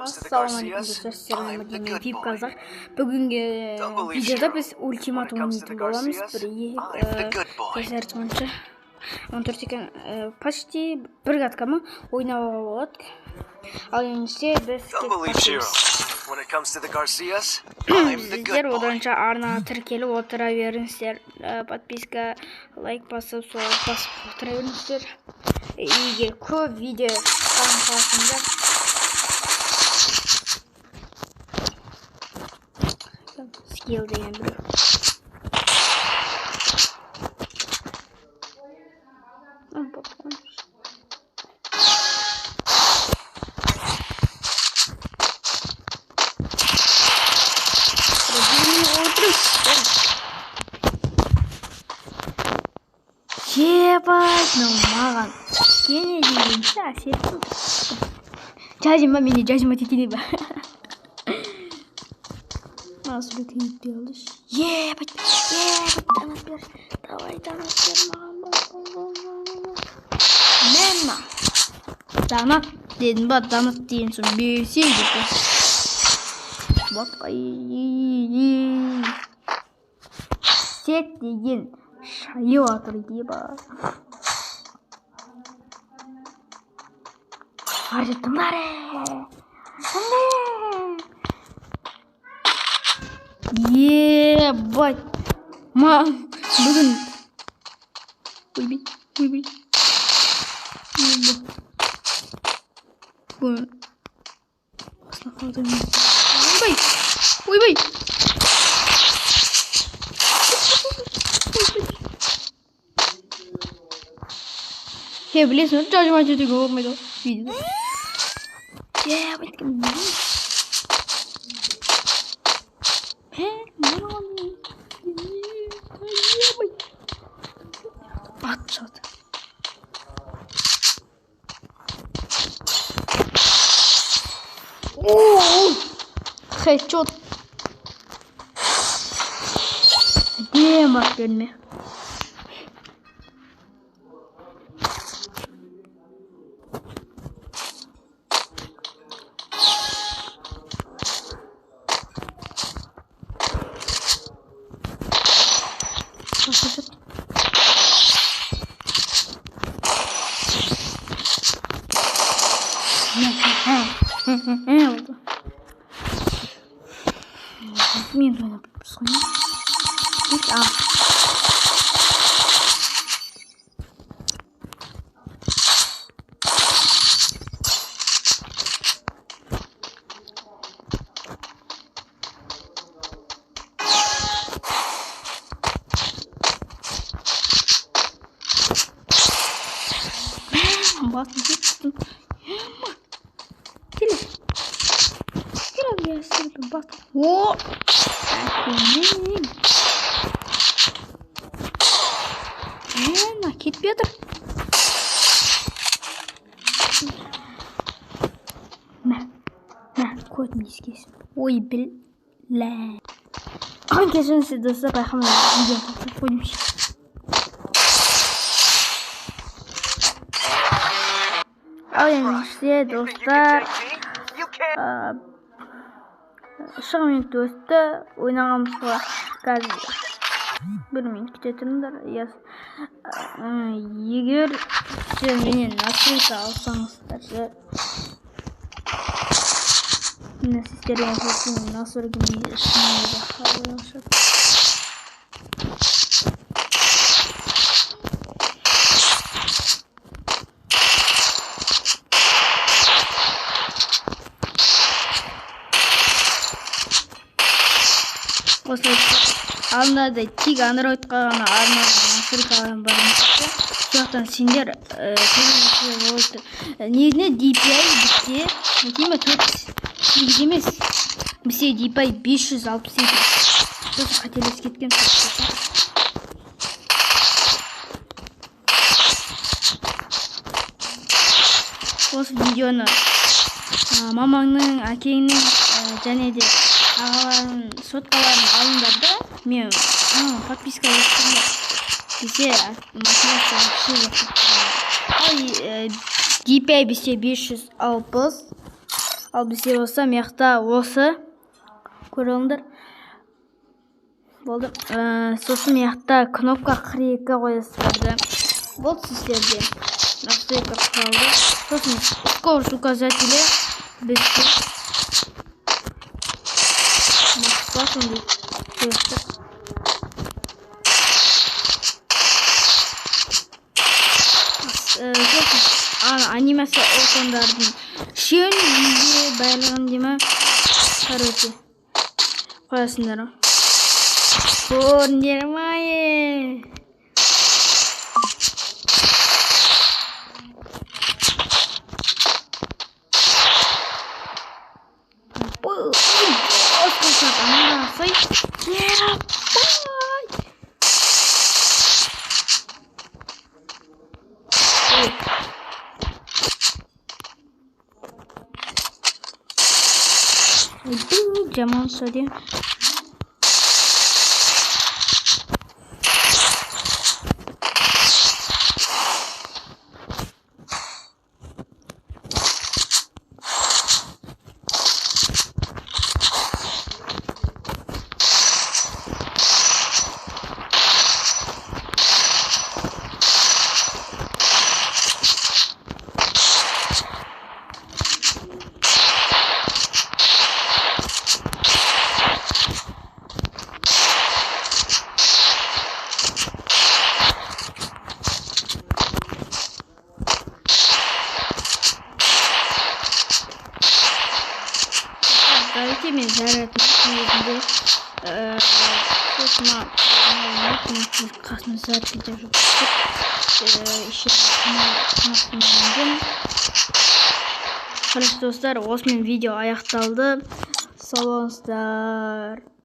Assalamualaikum dostlar, selam Vip Kazak. Бүгінгі видеода біз ультиматум ойнайтын боламыз. Бір 14 екен, почти бір каткамы ойнауға болады. Ал енді біз сіздер оданша арнаға тіркеліп отыра беріңіздер. Подписка, лайк басып, сол басып отыра беріңіздер. Егер көп видео қаласыңдар skill деген біреу. Ебать, ну маған кене дегенше әсетін. Жажыма мені жажыма тетіне ба. Nasıl teyip alış? Ебать, донат бер. Давай донат бер маған. Мема. Донат дедім ба, донат деген соң берсейді. Бak ay. Сет деген шайып атыр дей ба. Аржеттімдер. Ебать, бүгін ойбай бүгін ойбай білесің өте жажыма жетеге болмайды видео. Ебать, кім Батшат. Ооо! Хэдшот. Где машинами? Мен ойнап соңын. Басын кеттім. Я сырпы бас. О! Әкемнен. Кетпей отыр. Көтін ескесін. Ой, білә. Кешіріңіз достар, байқамын видео тоқтап қойдым. Ал енді достар, шығын минут өсті, ойнағамызға қазір 1 минут кететіндер. Егер сіздер менен настройка алсаңыздар, сіздерге көрсеткен настройка шынайда қалашады. Алдында тек андроидқа ғана арналған настройкалар бар сияқты. Сондықтан сендер негізінде DPI бізде өтеме 4 емес. Бізде DPI 562. Сосын қателесіп кеткен. Осы видеоны мамаңның, әкеңнің және де ағаларын, соткаларын алыңдар да, мен подписка етсіңдер. Бізде мотивация все жақсы. DPI бізде 560, Ал бізде болса мияқта осы көріңдер. Болды. Сосын мияқта кнопка 42 қоясыздар. Вот сіздерде настройка құралды. Сосын скорость указателі бізде сондай қойсақ. Анимация оқандардың шен үйге байлығын деме. Короче, қоясыңдар. Көріндер мае. Жаман сөйде. Давайте мен жаратып негізінде сосын қасына зат кетіп жүріп еще достар, осымен видео аяқталды. Сау болыңыздар.